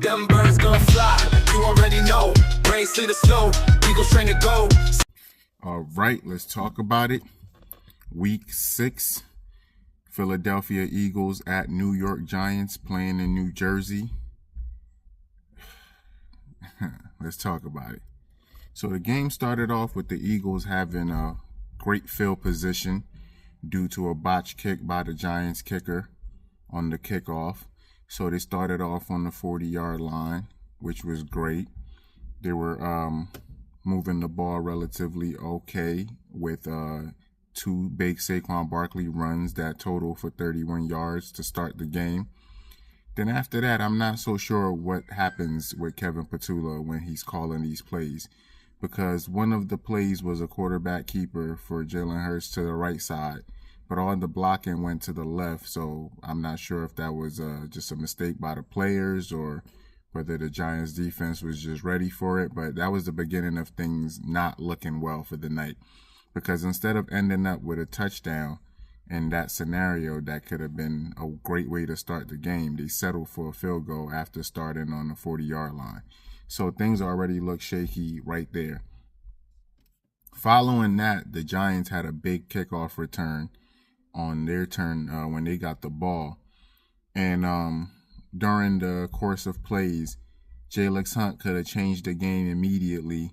Them birds gonna fly, you already know. Brains sleep the snow, Eagles train to go. All right, let's talk about it. Week 6, Philadelphia Eagles at New York Giants playing in New Jersey. Let's talk about it. So the game started off with the Eagles having a great field position due to a botched kick by the Giants kicker on the kickoff. So they started off on the 40-yard line, which was great. They were moving the ball relatively okay with 2 big Saquon Barkley runs that total for 31 yards to start the game. Then after that, I'm not so sure what happens with Kevin Patullo when he's calling these plays, because one of the plays was a quarterback keeper for Jalen Hurts to the right side, but all the blocking went to the left. So I'm not sure if that was just a mistake by the players or whether the Giants defense was just ready for it. But that was the beginning of things not looking well for the night, because instead of ending up with a touchdown in that scenario that could have been a great way to start the game, they settled for a field goal after starting on the 40-yard line. So things already look shaky right there. Following that, the Giants had a big kickoff return on their turn when they got the ball. And during the course of plays, Jalen Hurts could have changed the game immediately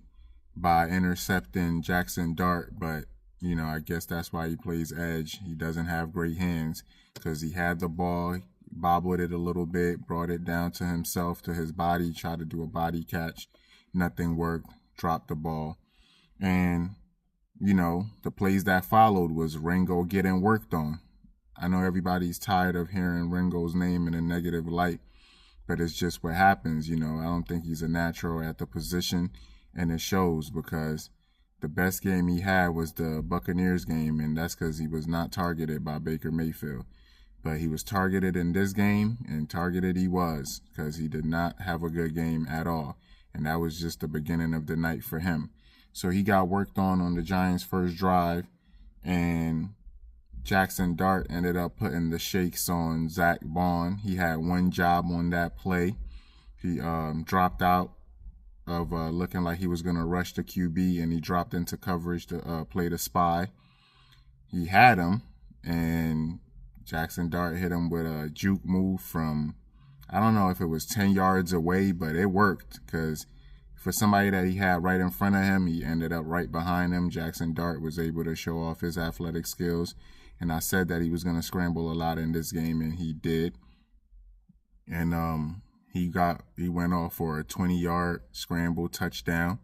by intercepting Jackson Dart, but I guess that's why he plays edge. He doesn't have great hands, because he had the ball, bobbled it a little bit, brought it down to himself, to his body, tried to do a body catch. Nothing worked, dropped the ball. And, the plays that followed was Ringo getting worked on. I know everybody's tired of hearing Ringo's name in a negative light, but it's just what happens. I don't think he's a natural at the position, and it shows, because the best game he had was the Buccaneers game, and that's because he was not targeted by Baker Mayfield. But he was targeted in this game, and targeted he was, because he did not have a good game at all. And that was just the beginning of the night for him. So he got worked on the Giants' first drive, and Jackson Dart ended up putting the shakes on Zach Bond. He had one job on that play. He dropped out of looking like he was going to rush the QB, and he dropped into coverage to play the spy. He had him, and Jackson Dart hit him with a juke move from, I don't know if it was 10 yards away, but it worked, because for somebody that he had right in front of him, he ended up right behind him. Jackson Dart was able to show off his athletic skills, and I said that he was going to scramble a lot in this game, and he did. And he went off for a 20-yard scramble touchdown,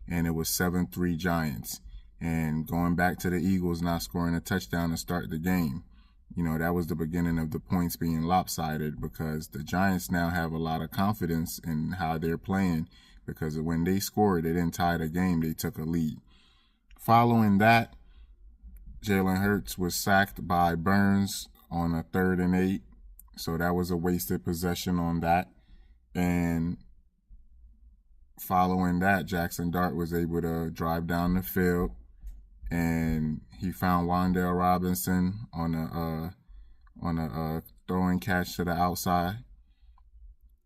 and it was 7-3 Giants. And going back to the Eagles not scoring a touchdown to start the game, that was the beginning of the points being lopsided, because the Giants now have a lot of confidence in how they're playing, because when they scored, they didn't tie the game, they took a lead. Following that, Jalen Hurts was sacked by Burns on a 3rd and 8, so that was a wasted possession on that. And following that, Jackson Dart was able to drive down the field, and he found Wan'Dale Robinson on a throwing catch to the outside.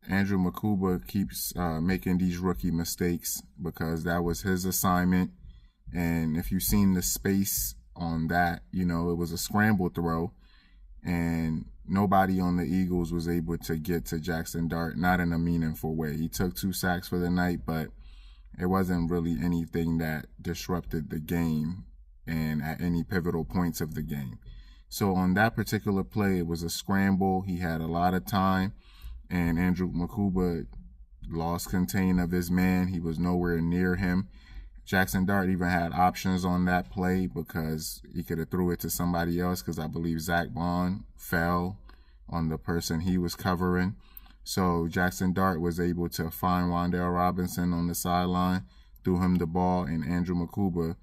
Andrew Makuba keeps making these rookie mistakes, because that was his assignment. And if you've seen the space on that, it was a scramble throw, and nobody on the Eagles was able to get to Jackson Dart, not in a meaningful way. He took 2 sacks for the night, but it wasn't really anything that disrupted the game and at any pivotal points of the game. So on that particular play, it was a scramble. He had a lot of time, and Andrew Makuba lost contain of his man. He was nowhere near him. Jackson Dart even had options on that play, because he could have threw it to somebody else, because I believe Zach Bond fell on the person he was covering. So Jackson Dart was able to find Wan'Dale Robinson on the sideline, threw him the ball, and Andrew Makuba,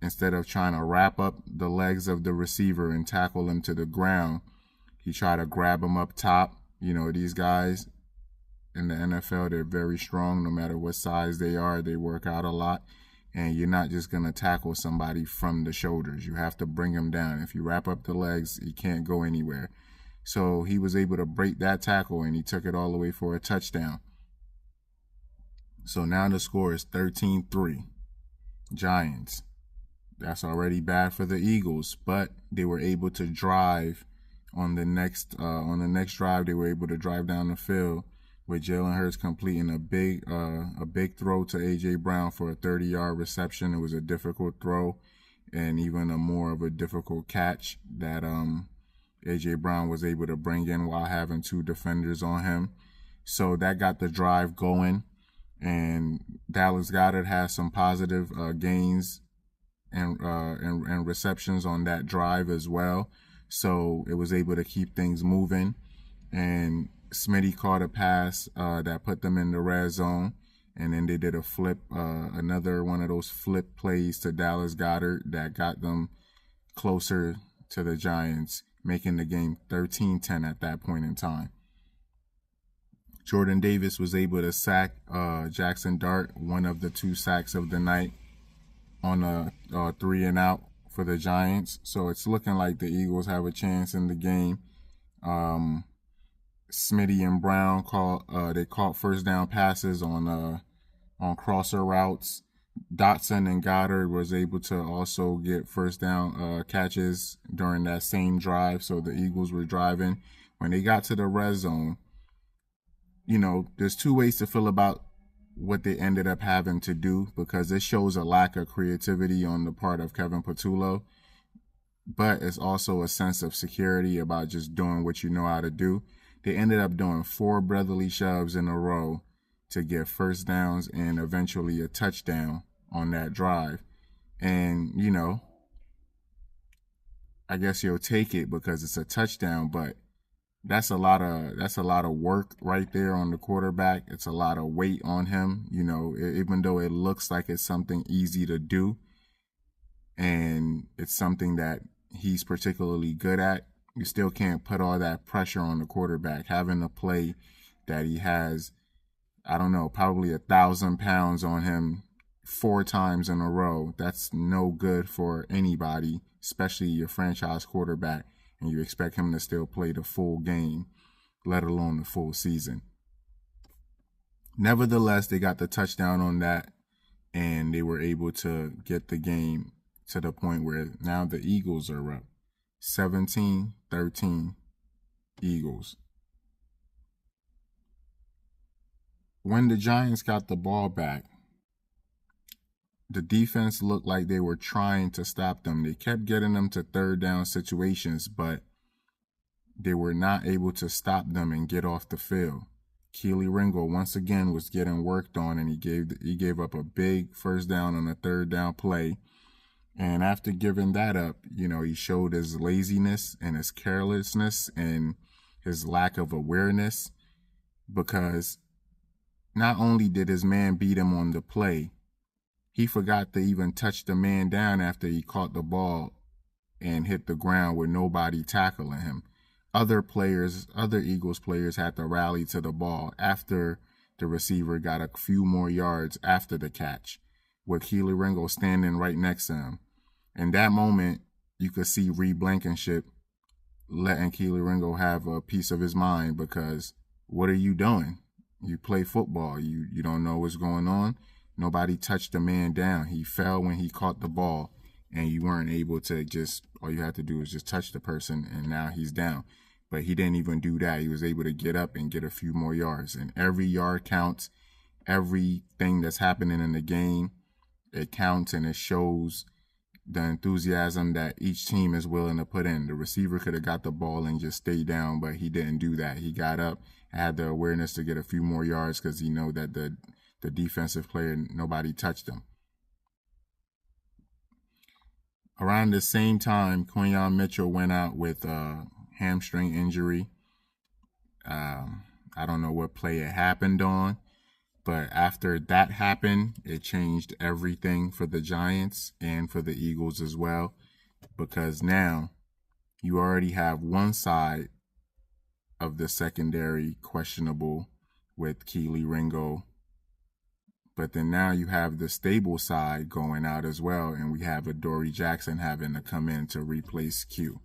instead of trying to wrap up the legs of the receiver and tackle him to the ground, he tried to grab him up top. These guys in the NFL, they're very strong. No matter what size they are, they work out a lot. And you're not just going to tackle somebody from the shoulders. You have to bring him down. If you wrap up the legs, he can't go anywhere. So he was able to break that tackle, and he took it all the way for a touchdown. So now the score is 13-3. Giants. That's already bad for the Eagles, but they were able to drive on the next drive. They were able to drive down the field with Jalen Hurts completing a big throw to A.J. Brown for a 30-yard reception. It was a difficult throw and even a more of a difficult catch that A.J. Brown was able to bring in while having two defenders on him. So that got the drive going, and Dallas Goedert has some positive gains and receptions on that drive as well. So it was able to keep things moving. And Smitty caught a pass that put them in the red zone. And then they did a flip, another one of those flip plays to Dallas Goedert that got them closer to the Giants, making the game 13-10 at that point in time. Jordan Davis was able to sack Jackson Dart, one of the 2 sacks of the night, on a 3-and-out for the Giants. So it's looking like the Eagles have a chance in the game. Smitty and Brown caught first down passes on crosser routes. Dotson and Goddard was able to also get first down catches during that same drive. So the Eagles were driving. When they got to the red zone, there's 2 ways to feel about what they ended up having to do, because it shows a lack of creativity on the part of Kevin Patullo, but it's also a sense of security about just doing what you know how to do. They ended up doing 4 brotherly shoves in a row to get first downs and eventually a touchdown on that drive. And, I guess you'll take it because it's a touchdown, but that's a lot of work right there on the quarterback. It's a lot of weight on him, even though it looks like it's something easy to do and it's something that he's particularly good at. You still can't put all that pressure on the quarterback, having a play that he has, I don't know, probably 1,000 pounds on him 4 times in a row. That's no good for anybody, especially your franchise quarterback. And you expect him to still play the full game, let alone the full season. Nevertheless, they got the touchdown on that, and they were able to get the game to the point where now the Eagles are up 17-13 Eagles. When the Giants got the ball back, the defense looked like they were trying to stop them. They kept getting them to third down situations, but they were not able to stop them and get off the field. Keely Ringo once again was getting worked on, and he gave up a big first down on a third down play. And after giving that up, he showed his laziness and his carelessness and his lack of awareness, because not only did his man beat him on the play, he forgot to even touch the man down after he caught the ball and hit the ground with nobody tackling him. Other Eagles players had to rally to the ball after the receiver got a few more yards after the catch, with Keely Ringo standing right next to him. In that moment, you could see Reed Blankenship letting Keely Ringo have a piece of his mind, because what are you doing? You play football. You don't know what's going on. Nobody touched the man down. He fell when he caught the ball, and you weren't able to all you had to do was just touch the person, and now he's down. But he didn't even do that. He was able to get up and get a few more yards. And every yard counts. Everything that's happening in the game, it counts, and it shows the enthusiasm that each team is willing to put in. The receiver could have got the ball and just stayed down, but he didn't do that. He got up, had the awareness to get a few more yards because he know that the defensive player, nobody touched him. Around the same time, Quinyon Mitchell went out with a hamstring injury. I don't know what play it happened on, but after that happened, it changed everything for the Giants and for the Eagles as well, because now you already have one side of the secondary questionable with Keely Ringo, but then now you have the stable side going out as well, and we have Adoree Jackson having to come in to replace Q.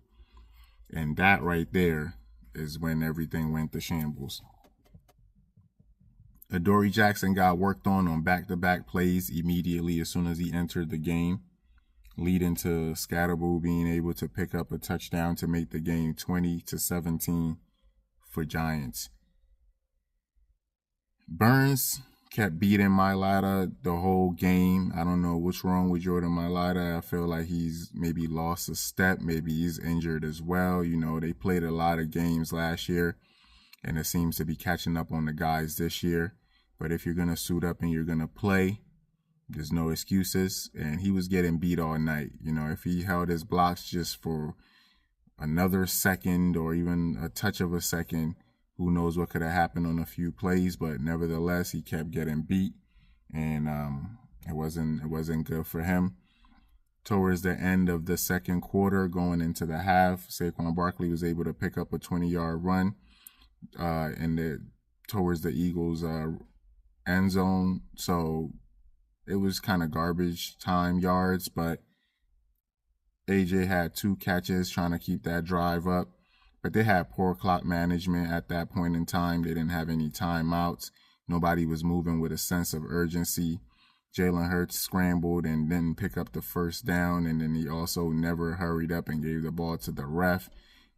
And that right there is when everything went to shambles. Adoree Jackson got worked on back-to-back plays immediately as soon as he entered the game, leading to Scatterboo being able to pick up a touchdown to make the game 20-17 for Giants. Burns kept beating Mailata the whole game. I don't know what's wrong with Jordan Mailata. I feel like he's maybe lost a step. Maybe he's injured as well. You know, they played a lot of games last year, and it seems to be catching up on the guys this year. But if you're going to suit up and you're going to play, there's no excuses. And he was getting beat all night. You know, if he held his blocks just for another second or even a touch of a second, who knows what could have happened on a few plays. But nevertheless, he kept getting beat, and it wasn't good for him. Towards the end of the second quarter, going into the half, Saquon Barkley was able to pick up a 20-yard run towards the Eagles' end zone. So it was kind of garbage time yards, but AJ had 2 catches trying to keep that drive up. But they had poor clock management at that point in time. They didn't have any timeouts. Nobody was moving with a sense of urgency. Jalen Hurts scrambled and didn't pick up the first down, and then he also never hurried up and gave the ball to the ref.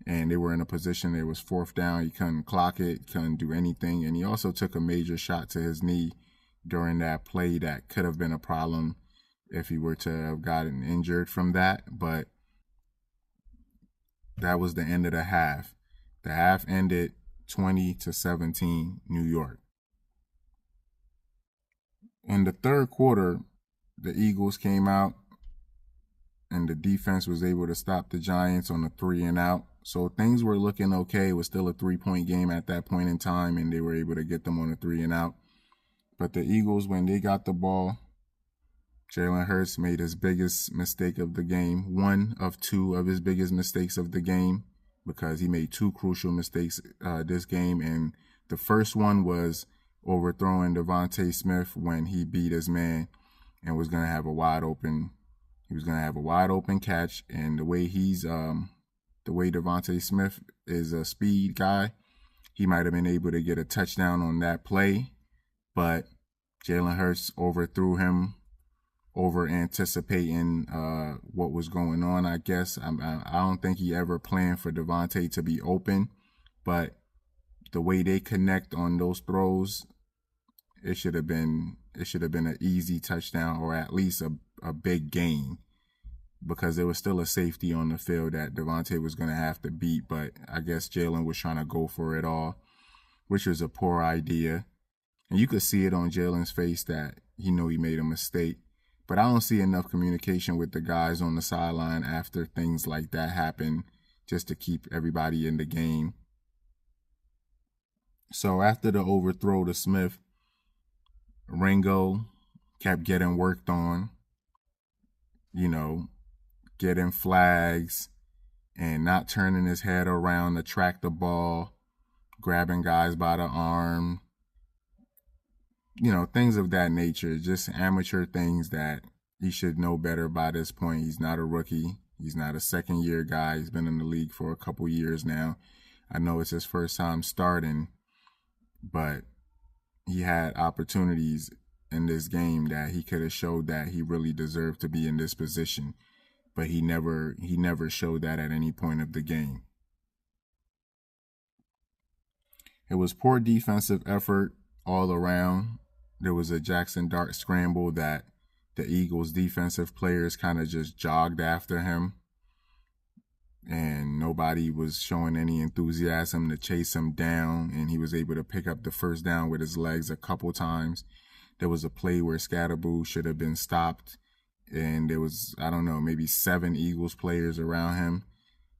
And they were in a position, it was 4th down. He couldn't clock it, couldn't do anything. And he also took a major shot to his knee during that play that could have been a problem if he were to have gotten injured from that. But that was the end of the half. The half ended 20-17 New York. In the third quarter, the Eagles came out and the defense was able to stop the Giants on a 3-and-out. So things were looking okay. It was still a 3-point game at that point in time, and they were able to get them on a 3-and-out. But the Eagles, when they got the ball, Jalen Hurts made his biggest mistake of the game, one of 2 of his biggest mistakes of the game, because he made 2 crucial mistakes this game. And the first one was overthrowing Devontae Smith when he beat his man and was going to have a wide open. He was going to have a wide open catch. And the way Devontae Smith is a speed guy, he might have been able to get a touchdown on that play. But Jalen Hurts overthrew him, over anticipating what was going on, I guess. I don't think he ever planned for Devontae to be open, but the way they connect on those throws, it should have been an easy touchdown, or at least a big gain, because there was still a safety on the field that Devontae was going to have to beat. But I guess Jalen was trying to go for it all, which was a poor idea. And you could see it on Jalen's face that he knew he made a mistake. But I don't see enough communication with the guys on the sideline after things like that happen, just to keep everybody in the game. So after the overthrow to Smith, Ringo kept getting worked on, getting flags and not turning his head around to track the ball, grabbing guys by the arm, things of that nature, just amateur things that he should know better by this point. He's not a rookie. He's not a second-year guy. He's been in the league for a couple years now. I know it's his first time starting, but he had opportunities in this game that he could have showed that he really deserved to be in this position, but he never showed that at any point of the game. It was poor defensive effort all around. There was a Jackson Dart scramble that the Eagles defensive players kind of just jogged after him, and nobody was showing any enthusiasm to chase him down, and he was able to pick up the first down with his legs a couple times. There was a play where Scatterboo should have been stopped, and there was, maybe 7 Eagles players around him,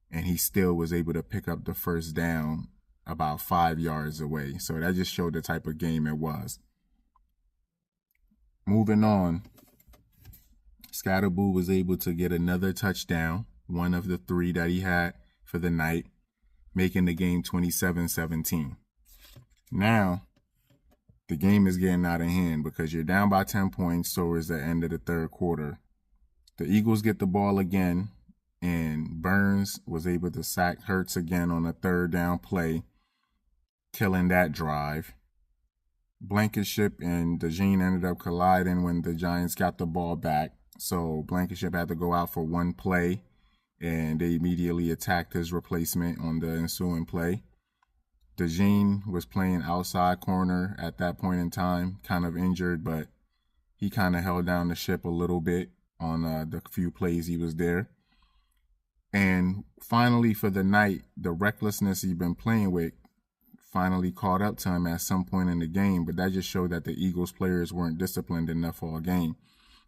and he still was able to pick up the first down about 5 yards away. So that just showed the type of game it was. Moving on, Scatterboo was able to get another touchdown, one of the 3 that he had for the night, making the game 27-17. Now, the game is getting out of hand because you're down by 10 points towards the end of the third quarter. The Eagles get the ball again, and Burns was able to sack Hurts again on a 3rd down play, killing that drive. Blankenship and DeJean ended up colliding when the Giants got the ball back. So Blankenship had to go out for 1 play, and they immediately attacked his replacement on the ensuing play. DeJean was playing outside corner at that point in time, kind of injured, but he kind of held down the ship a little bit on the few plays he was there. And finally, for the night, the recklessness he'd been playing with finally caught up to him at some point in the game, but that just showed that the Eagles players weren't disciplined enough all game.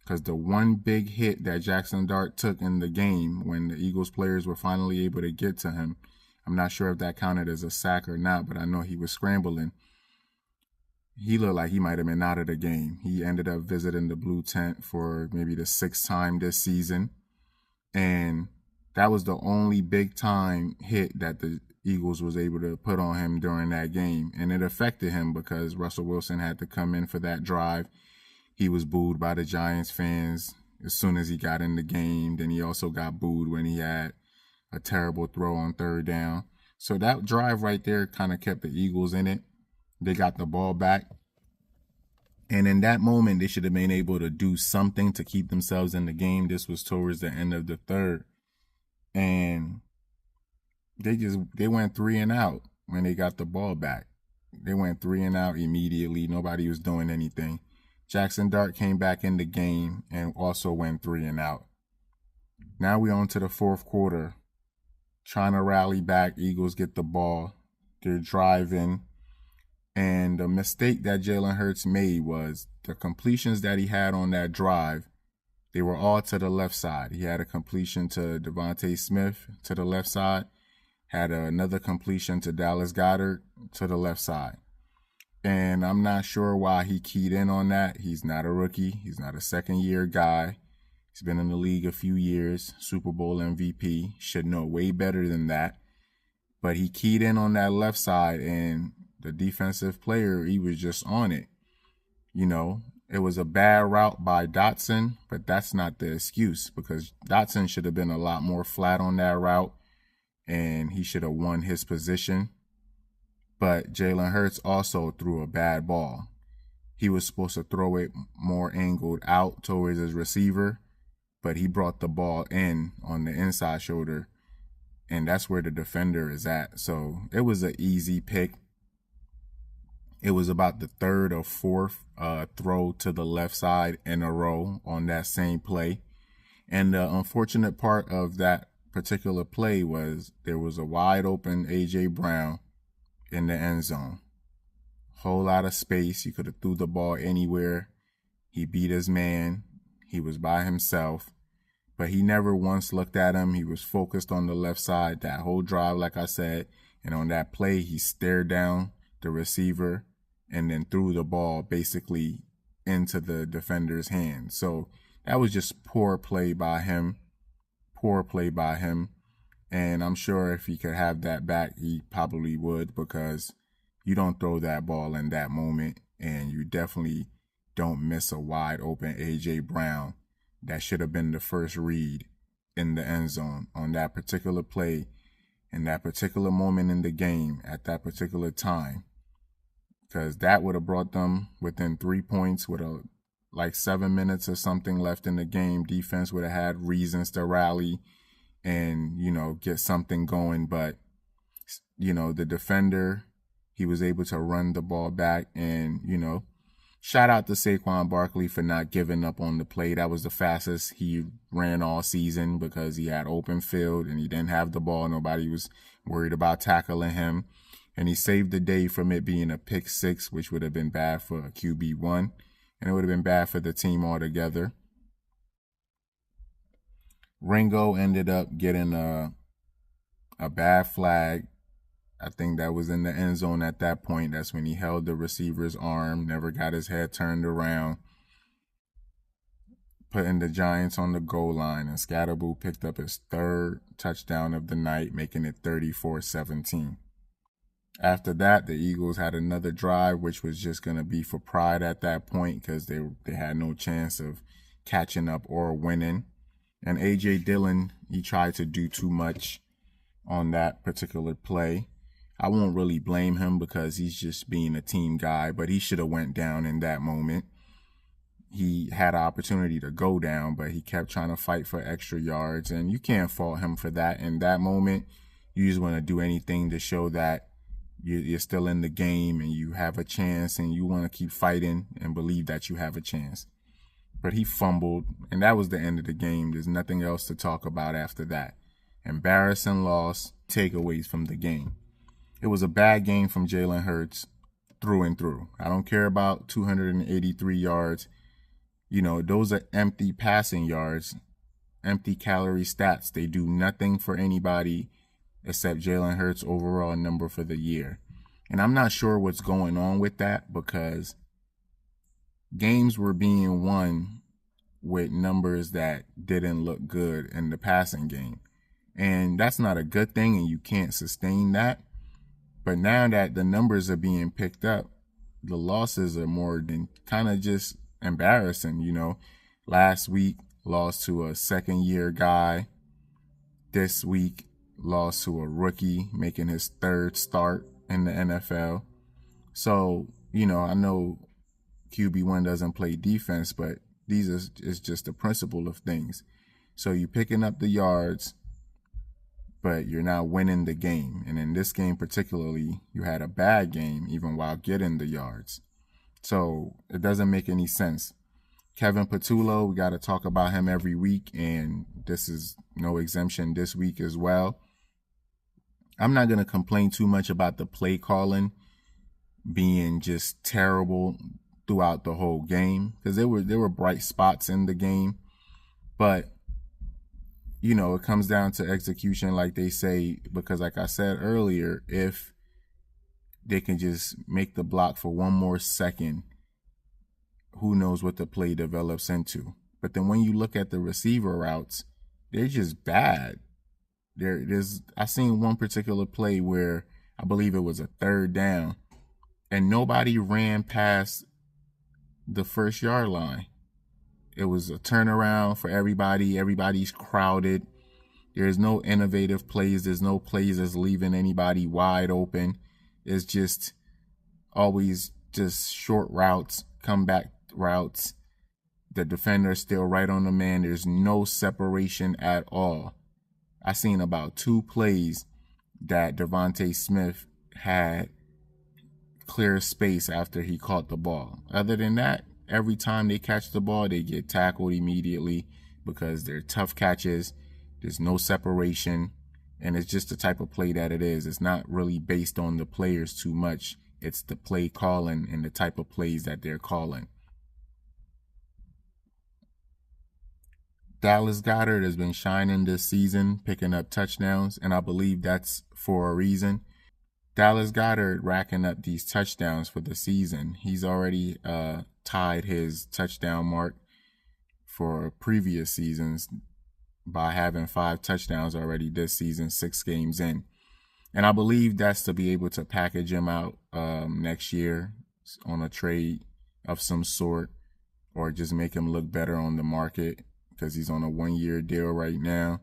Because the one big hit that Jackson Dart took in the game when the Eagles players were finally able to get to him, I'm not sure if that counted as a sack or not, but I know he was scrambling. He looked like he might have been out of the game. He ended up visiting the blue tent for maybe the 6th time this season. And that was the only big time hit that the Eagles was able to put on him during that game. And it affected him because Russell Wilson had to come in for that drive. He was booed by the Giants fans as soon as he got in the game. Then he also got booed when he had a terrible throw on 3rd down. So that drive right there kind of kept the Eagles in it. They got the ball back. And in that moment, they should have been able to do something to keep themselves in the game. This was towards the end of the 3rd. And they went 3 and out when they got the ball back. They went 3 and out immediately. Nobody was doing anything. Jackson Dart came back in the game and also went 3 and out. Now we're on to the 4th quarter. Trying to rally back. Eagles get the ball. They're driving. And the mistake that Jalen Hurts made was the completions that he had on that drive, they were all to the left side. He had a completion to Devontae Smith to the left side, had another completion to Dallas Goedert to the left side. And I'm not sure why he keyed in on that. He's not a rookie. He's not a 2nd-year guy. He's been in the league a few years, Super Bowl MVP, should know way better than that. But he keyed in on that left side, and the defensive player, he was just on it. You know, it was a bad route by Dotson, but that's not the excuse because Dotson should have been a lot more flat on that route, and he should have won his position. But Jalen Hurts also threw a bad ball. He was supposed to throw it more angled out towards his receiver, but he brought the ball in on the inside shoulder, and that's where the defender is at. So it was an easy pick. It was about the 3rd or 4th throw to the left side in a row on that same play. And the unfortunate part of that particular play was there was a wide open A.J. Brown in the end zone. Whole lot of space. He could have threw the ball anywhere. He beat his man. He was by himself. But he never once looked at him. He was focused on the left side that whole drive, like I said. And on that play, he stared down the receiver and then threw the ball basically into the defender's hand. So that was just poor play by him. Poor play by him. And I'm sure if he could have that back, he probably would, because you don't throw that ball in that moment, and you definitely don't miss a wide open A.J. Brown. That should have been the first read in the end zone on that particular play, in that particular moment in the game, at that particular time. Because that would have brought them within 3 points with like 7 minutes or something left in the game. Defense would have had reasons to rally and, you know, get something going. But, you know, the defender, he was able to run the ball back. And, you know, shout out to Saquon Barkley for not giving up on the play. That was the fastest he ran all season because he had open field and he didn't have the ball. Nobody was worried about tackling him. And he saved the day from it being a pick six, which would have been bad for a QB1. And it would have been bad for the team altogether. Ringo ended up getting a bad flag. I think that was in the end zone at that point. That's when he held the receiver's arm, never got his head turned around, putting the Giants on the goal line. And Scatterboo picked up his 3rd touchdown of the night, making it 34-17. After that, the Eagles had another drive, which was just going to be for pride at that point because they had no chance of catching up or winning. And A.J. Dillon, he tried to do too much on that particular play. I won't really blame him because he's just being a team guy, but he should have went down in that moment. He had an opportunity to go down, but he kept trying to fight for extra yards, and you can't fault him for that. In that moment, you just want to do anything to show that you're still in the game and you have a chance, and you want to keep fighting and believe that you have a chance. But he fumbled, and that was the end of the game. There's nothing else to talk about after that. Embarrassing loss, takeaways from the game. It was a bad game from Jalen Hurts through and through. I don't care about 283 yards. You know, those are empty passing yards, empty calorie stats. They do nothing for anybody except Jalen Hurts' overall number for the year. And I'm not sure what's going on with that, because games were being won with numbers that didn't look good in the passing game. And that's not a good thing, and you can't sustain that. But now that the numbers are being picked up, the losses are more than kind of just embarrassing. You know, last week lost to a second-year guy. This week lost to a rookie making his third start in the NFL. So, you know, I know QB1 doesn't play defense, but these is just the principle of things. So you're picking up the yards, but you're not winning the game. And in this game particularly, you had a bad game even while getting the yards. So it doesn't make any sense. Kevin Patullo, we got to talk about him every week, and this is no exemption this week as well. I'm not going to complain too much about the play calling being just terrible throughout the whole game, because there were bright spots in the game. But you know, it comes down to execution, like they say, because like I said earlier, if they can just make the block for one more second, who knows what the play develops into. But then when you look at the receiver routes, they're just bad. I seen one particular play where I believe it was a third down, and nobody ran past the 1-yard line. It was a turnaround for everybody. Everybody's crowded. There's no innovative plays. There's no plays that's leaving anybody wide open. It's just always just short routes, comeback routes. The defender's still right on the man. There's no separation at all. I seen about 2 plays that Devontae Smith had clear space after he caught the ball. Other than that, every time they catch the ball, they get tackled immediately because they're tough catches. There's no separation, and it's just the type of play that it is. It's not really based on the players too much. It's the play calling and the type of plays that they're calling. Dallas Goedert has been shining this season, picking up touchdowns, and I believe that's for a reason. Dallas Goedert racking up these touchdowns for the season. He's already tied his touchdown mark for previous seasons by having 5 touchdowns already this season, 6 games in. And I believe that's to be able to package him out next year on a trade of some sort, or just make him look better on the market, because he's on a 1-year deal right now.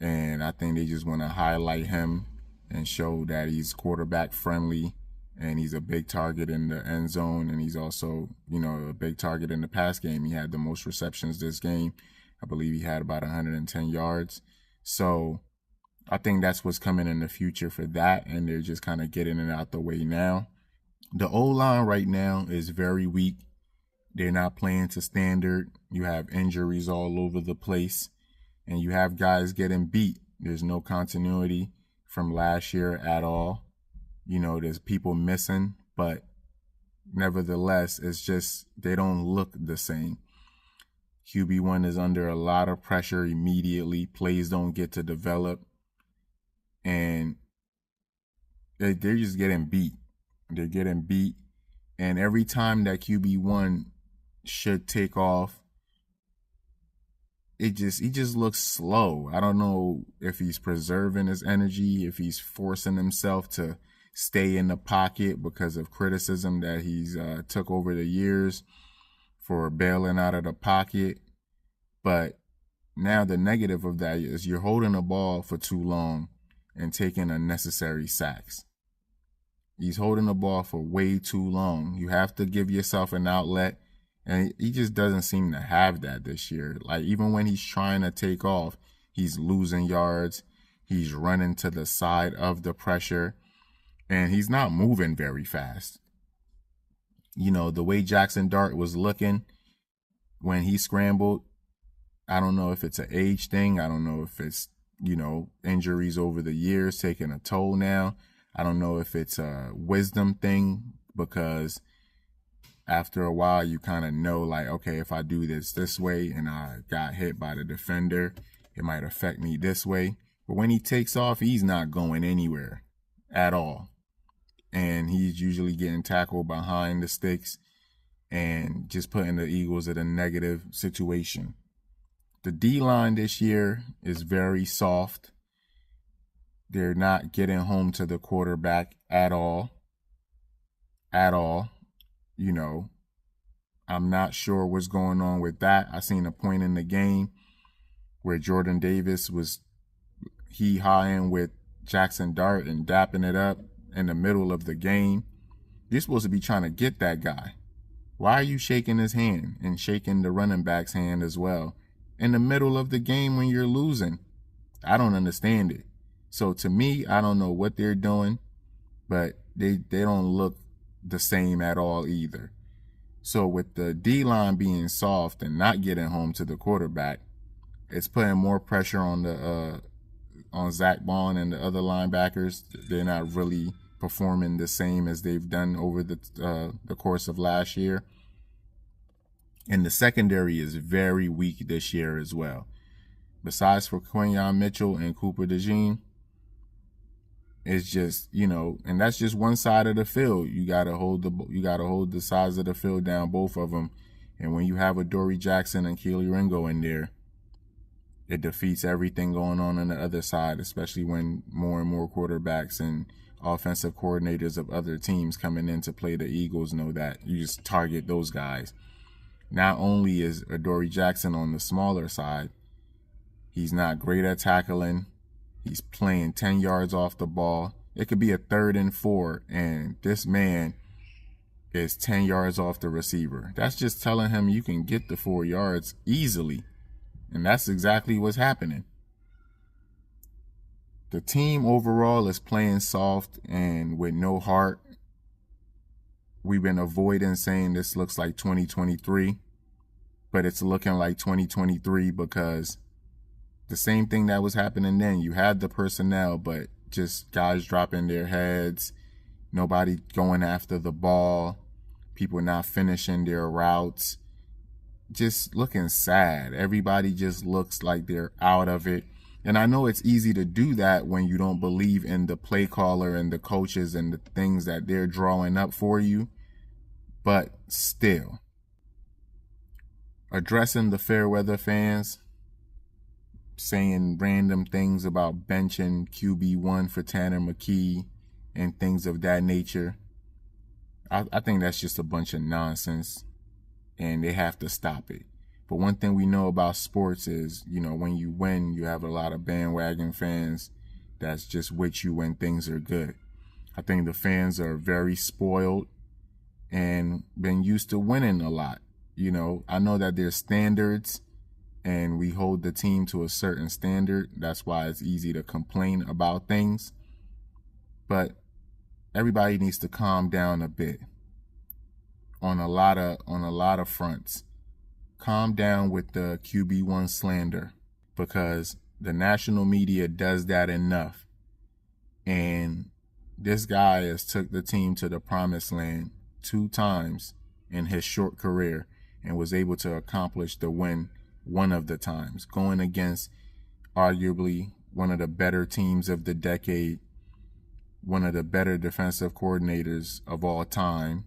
And I think they just want to highlight him and show that he's quarterback friendly, and he's a big target in the end zone, and he's also, you know, a big target in the pass game. He had the most receptions this game. I believe he had about 110 yards. So I think that's what's coming in the future for that, and they're just kind of getting it out the way now. The O-line right now is very weak. They're not playing to standard. You have injuries all over the place, and you have guys getting beat. There's no continuity from last year at all. You know, there's people missing, but nevertheless, it's just they don't look the same. QB1 is under a lot of pressure immediately. Plays don't get to develop, and they're just getting beat. They're getting beat, and every time that QB1 should take off, he just looks slow. I don't know if he's preserving his energy, if he's forcing himself to stay in the pocket because of criticism that he's took over the years for bailing out of the pocket. But now the negative of that is you're holding the ball for too long and taking unnecessary sacks. He's holding the ball for way too long. You have to give yourself an outlet, and he just doesn't seem to have that this year. Like, even when he's trying to take off, he's losing yards. He's running to the side of the pressure, and he's not moving very fast. You know, the way Jackson Dart was looking when he scrambled, I don't know if it's an age thing. I don't know if it's, you know, injuries over the years taking a toll now. I don't know if it's a wisdom thing, because after a while you kind of know, like, okay, if I do this way and I got hit by the defender, it might affect me this way. But when he takes off, he's not going anywhere at all. And he's usually getting tackled behind the sticks and just putting the Eagles in a negative situation. The D-line this year is very soft. They're not getting home to the quarterback at all. At all. You know, I'm not sure what's going on with that. I seen a point in the game where Jordan Davis was high-in with Jackson Dart and dapping it up in the middle of the game. You're supposed to be trying to get that guy. Why are you shaking his hand and shaking the running back's hand as well in the middle of the game when you're losing? I don't understand it. So to me, I don't know what they're doing, but they don't look the same at all either. So with the D-line being soft and not getting home to the quarterback, it's putting more pressure on the on Zach Bond and the other linebackers. They're not really performing the same as they've done over the course of last year. And the secondary is very weak this year as well. Besides for Quinyon Mitchell and Cooper DeJean, it's just, you know, and that's just one side of the field. You gotta hold the sides of the field down, both of them. And when you have a Dory Jackson and Keely Ringo in there, it defeats everything going on the other side, especially when more and more quarterbacks and offensive coordinators of other teams coming in to play the Eagles know that you just target those guys. Not only is Adoree Jackson on the smaller side, he's not great at tackling. He's playing 10 yards off the ball. It could be a 3rd and 4, and this man is 10 yards off the receiver. That's just telling him you can get the 4 yards easily. And that's exactly what's happening. The team overall is playing soft and with no heart. We've been avoiding saying this looks like 2023, but it's looking like 2023 because the same thing that was happening then. You had the personnel, but just guys dropping their heads, nobody going after the ball, people not finishing their routes, just looking sad. Everybody just looks like they're out of it. And I know it's easy to do that when you don't believe in the play caller and the coaches and the things that they're drawing up for you. But still, addressing the Fairweather fans, saying random things about benching QB1 for Tanner McKee and things of that nature, I think that's just a bunch of nonsense, and they have to stop it. But one thing we know about sports is, you know, when you win, you have a lot of bandwagon fans that's just with you when things are good. I think the fans are very spoiled and been used to winning a lot. You know, I know that there's standards and we hold the team to a certain standard. That's why it's easy to complain about things. But everybody needs to calm down a bit on a lot of fronts. Calm down with the QB1 slander, because the national media does that enough. And this guy has took the team to the promised land 2 times in his short career and was able to accomplish the win one of the times, going against arguably one of the better teams of the decade, one of the better defensive coordinators of all time,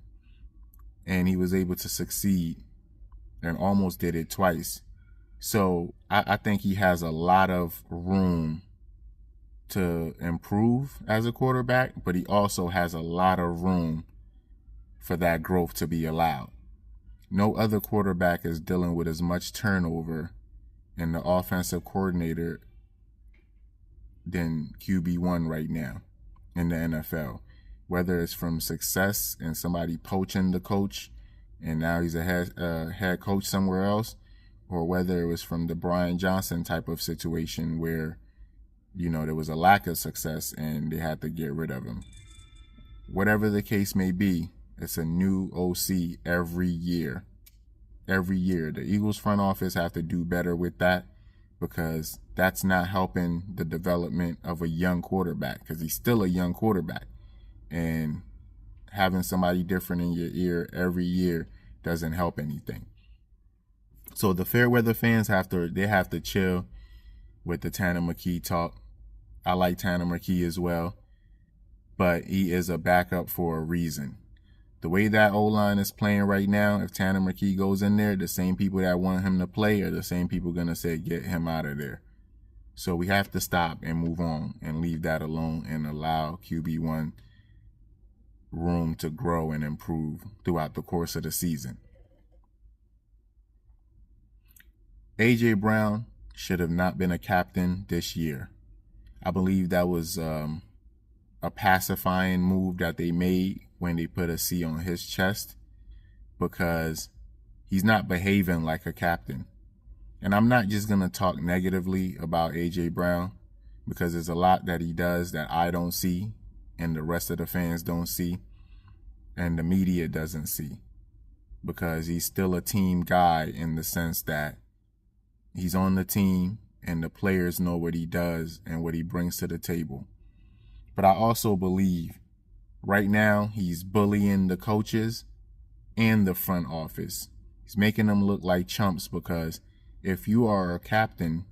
and he was able to succeed and almost did it twice. So I think he has a lot of room to improve as a quarterback, but he also has a lot of room for that growth to be allowed. No other quarterback is dealing with as much turnover and the offensive coordinator than QB1 right now in the NFL. Whether it's from success and somebody poaching the coach and now he's a head coach somewhere else, or whether it was from the Brian Johnson type of situation where, there was a lack of success and they had to get rid of him. Whatever the case may be, it's a new OC every year. Every year. The Eagles front office have to do better with that, because that's not helping the development of a young quarterback, because he's still a young quarterback. And having somebody different in your ear every year doesn't help anything. So the Fairweather fans have to chill with the Tanner McKee talk. I like Tanner McKee as well, but he is a backup for a reason. The way that O-line is playing right now, if Tanner McKee goes in there, the same people that want him to play are the same people going to say, get him out of there. So we have to stop and move on and leave that alone and allow QB1 room to grow and improve throughout the course of the season. A.J. Brown should have not been a captain this year. I believe that was a pacifying move that they made when they put a C on his chest, because he's not behaving like a captain. And I'm not just going to talk negatively about A.J. Brown, because there's a lot that he does that I don't see and the rest of the fans don't see and the media doesn't see, because he's still a team guy in the sense that he's on the team and the players know what he does and what he brings to the table. But I also believe right now he's bullying the coaches and the front office. He's making them look like chumps, because if you are a captain,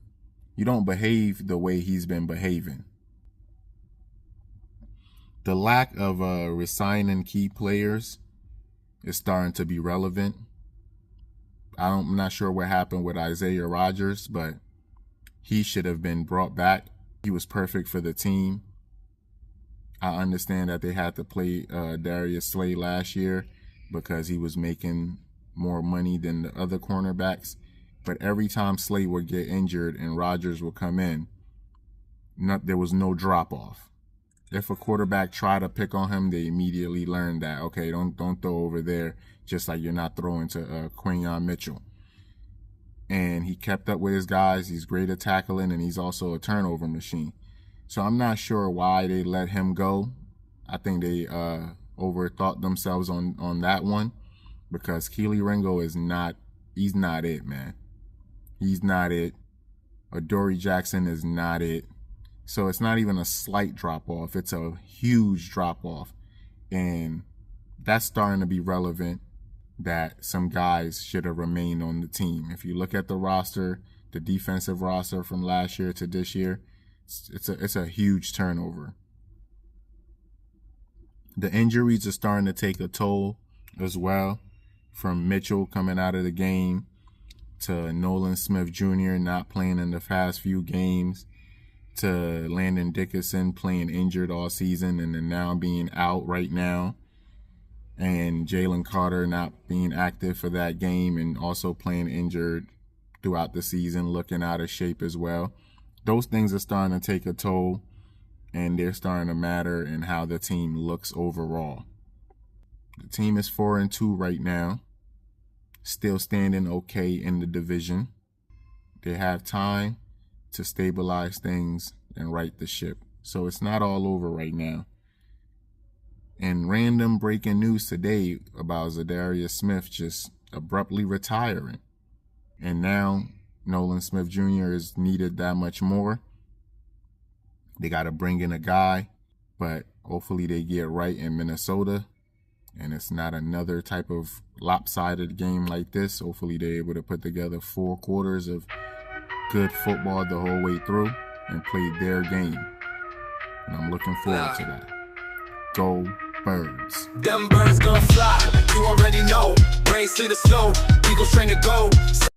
you don't behave the way he's been behaving. The lack of resigning key players is starting to be relevant. I'm not sure what happened with Isaiah Rodgers, but he should have been brought back. He was perfect for the team. I understand that they had to play Darius Slay last year because he was making more money than the other cornerbacks. But every time Slay would get injured and Rodgers would come in, there was no drop-off. If a quarterback tried to pick on him, they immediately learned that, okay, don't throw over there, just like you're not throwing to Quinyon Mitchell. And he kept up with his guys. He's great at tackling, and he's also a turnover machine. So I'm not sure why they let him go. I think they overthought themselves on that one, because Keely Ringo he's not it, man. He's not it. Adoree Jackson is not it. So it's not even a slight drop-off. It's a huge drop-off. And that's starting to be relevant, that some guys should have remained on the team. If you look at the roster, the defensive roster from last year to this year, it's a huge turnover. The injuries are starting to take a toll as well, from Mitchell coming out of the game to Nolan Smith Jr. not playing in the past few games, to Landon Dickerson playing injured all season and then now being out right now, and Jalen Carter not being active for that game and also playing injured throughout the season, looking out of shape as well. Those things are starting to take a toll, and they're starting to matter in how the team looks overall. The team is 4-2 right now, still standing okay in the division. They have time to stabilize things and right the ship. So it's not all over right now. And random breaking news today about Zadarius Smith just abruptly retiring. And now Nolan Smith Jr. is needed that much more. They got to bring in a guy, but hopefully they get right in Minnesota and it's not another type of lopsided game like this. Hopefully they're able to put together 4 quarters of good football the whole way through and play their game. And I'm looking forward to that. Go Birds. Them birds gonna fly, you already know. Brains to the snow, Eagles train to go.